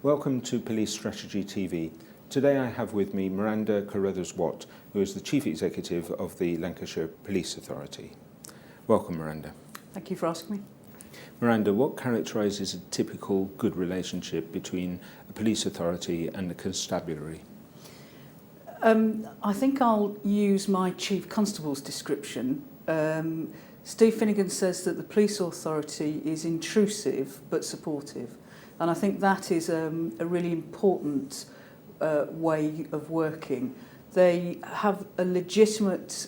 Welcome to Police Strategy TV. Today I have with me Miranda Carruthers Watt, who is the Chief Executive of the Lancashire Police Authority. Welcome, Miranda. Thank you for asking me. Miranda, what characterises a typical good relationship between a police authority and the Constabulary? I think I'll use my Chief Constable's description. Steve Finnegan says that the police authority is intrusive but supportive. And I think that is a really important way of working. They have a legitimate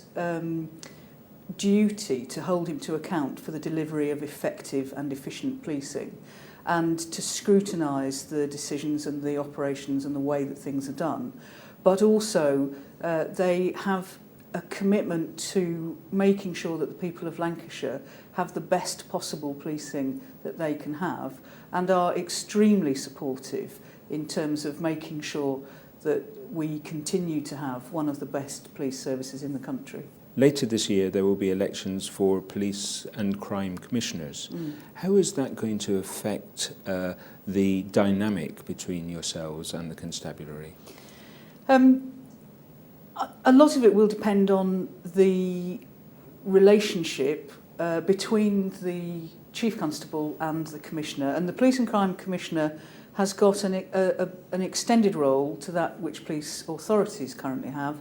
duty to hold him to account for the delivery of effective and efficient policing and to scrutinise the decisions and the operations and the way that things are done. But also they have a commitment to making sure that the people of Lancashire have the best possible policing that they can have and are extremely supportive in terms of making sure that we continue to have one of the best police services in the country. Later this year there will be elections for police and crime commissioners. How is that going to affect the dynamic between yourselves and the Constabulary? A lot of it will depend on the relationship between the Chief Constable and the Commissioner. And the Police and Crime Commissioner has got an extended role to that which police authorities currently have.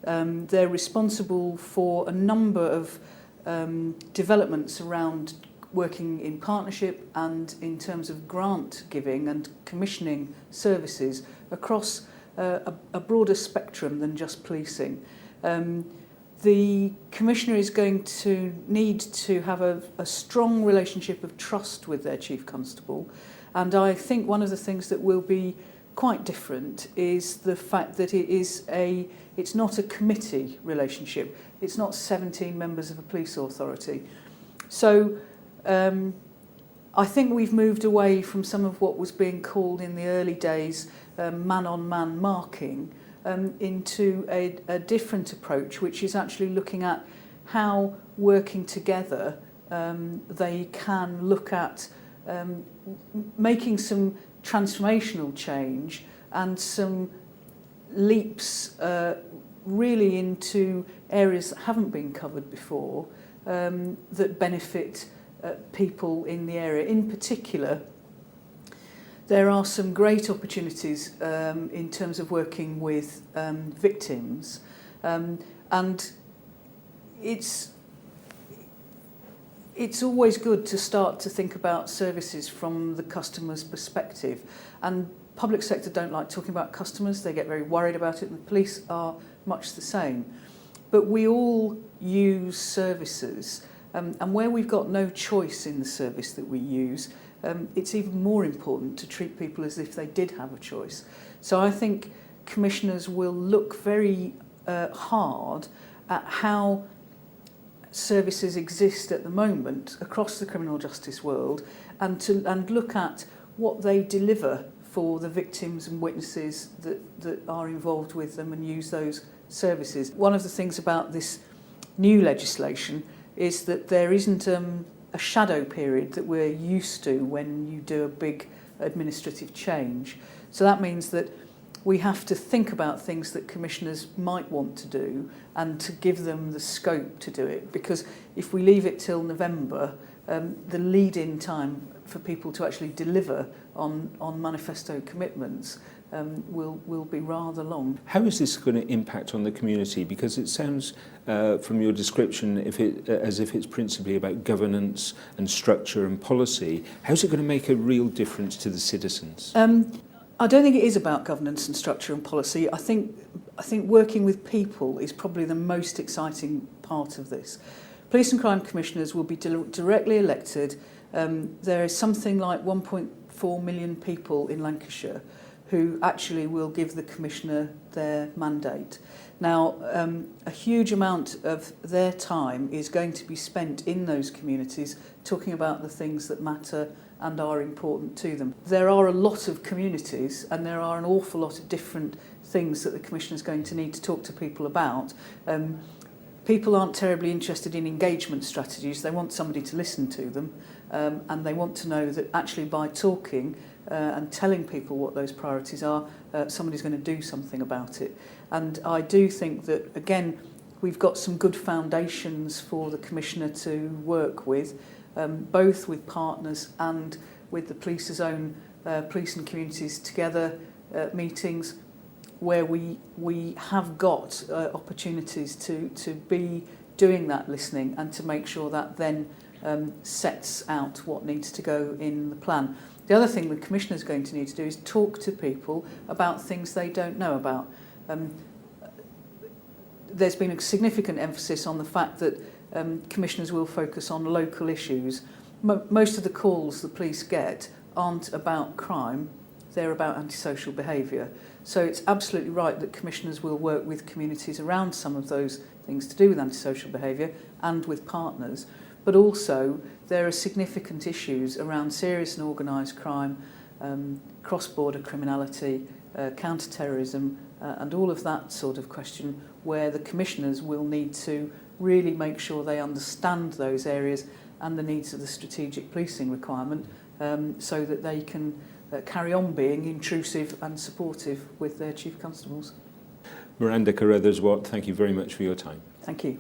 They're responsible for a number of developments around working in partnership and in terms of grant giving and commissioning services across a broader spectrum than just policing. The Commissioner is going to need to have a strong relationship of trust with their Chief Constable, and I think one of the things that will be quite different is the fact that it's not a committee relationship. It's not 17 members of a police authority. So I think we've moved away from some of what was being called in the early days man-on-man marking into a different approach, which is actually looking at how working together they can look at making some transformational change and some leaps really into areas that haven't been covered before that benefit people in the area. In particular, there are some great opportunities in terms of working with victims, and it's always good to start to think about services from the customer's perspective. And public sector don't like talking about customers, they get very worried about it, and the police are much the same. But we all use services, and where we've got no choice in the service that we use, it's even more important to treat people as if they did have a choice. So I think commissioners will look very hard at how services exist at the moment across the criminal justice world and look at what they deliver for the victims and witnesses that are involved with them and use those services. One of the things about this new legislation is that there isn't a shadow period that we're used to when you do a big administrative change. So that means that we have to think about things that commissioners might want to do and to give them the scope to do it. Because if we leave it till November, the lead-in time for people to actually deliver on manifesto commitments will be rather long. How is this going to impact on the community? Because it sounds from your description as if it's principally about governance and structure and policy. How's it going to make a real difference to the citizens? I don't think it is about governance and structure and policy. I think working with people is probably the most exciting part of this. Police and crime commissioners will be directly elected. There is something like 1.4 million people in Lancashire who actually will give the commissioner their mandate. Now, a huge amount of their time is going to be spent in those communities talking about the things that matter and are important to them. There are a lot of communities and there are an awful lot of different things that the Commissioner is going to need to talk to people about. People aren't terribly interested in engagement strategies. They want somebody to listen to them and they want to know that actually by talking and telling people what those priorities are, somebody's going to do something about it. And I do think that, again, we've got some good foundations for the Commissioner to work with, both with partners and with the police's own police and communities together meetings, where we have got opportunities to be doing that listening and to make sure that then sets out what needs to go in the plan. The other thing the Commissioner is going to need to do is talk to people about things they don't know about. There's been a significant emphasis on the fact that Commissioners will focus on local issues. Most of the calls the police get aren't about crime, they're about antisocial behaviour. So it's absolutely right that Commissioners will work with communities around some of those things to do with antisocial behaviour and with partners. But also there are significant issues around serious and organised crime, cross-border criminality, counter-terrorism, and all of that sort of question, where the Commissioners will need to really make sure they understand those areas and the needs of the strategic policing requirement, so that they can carry on being intrusive and supportive with their Chief Constables. Miranda Carruthers Watt, thank you very much for your time. Thank you.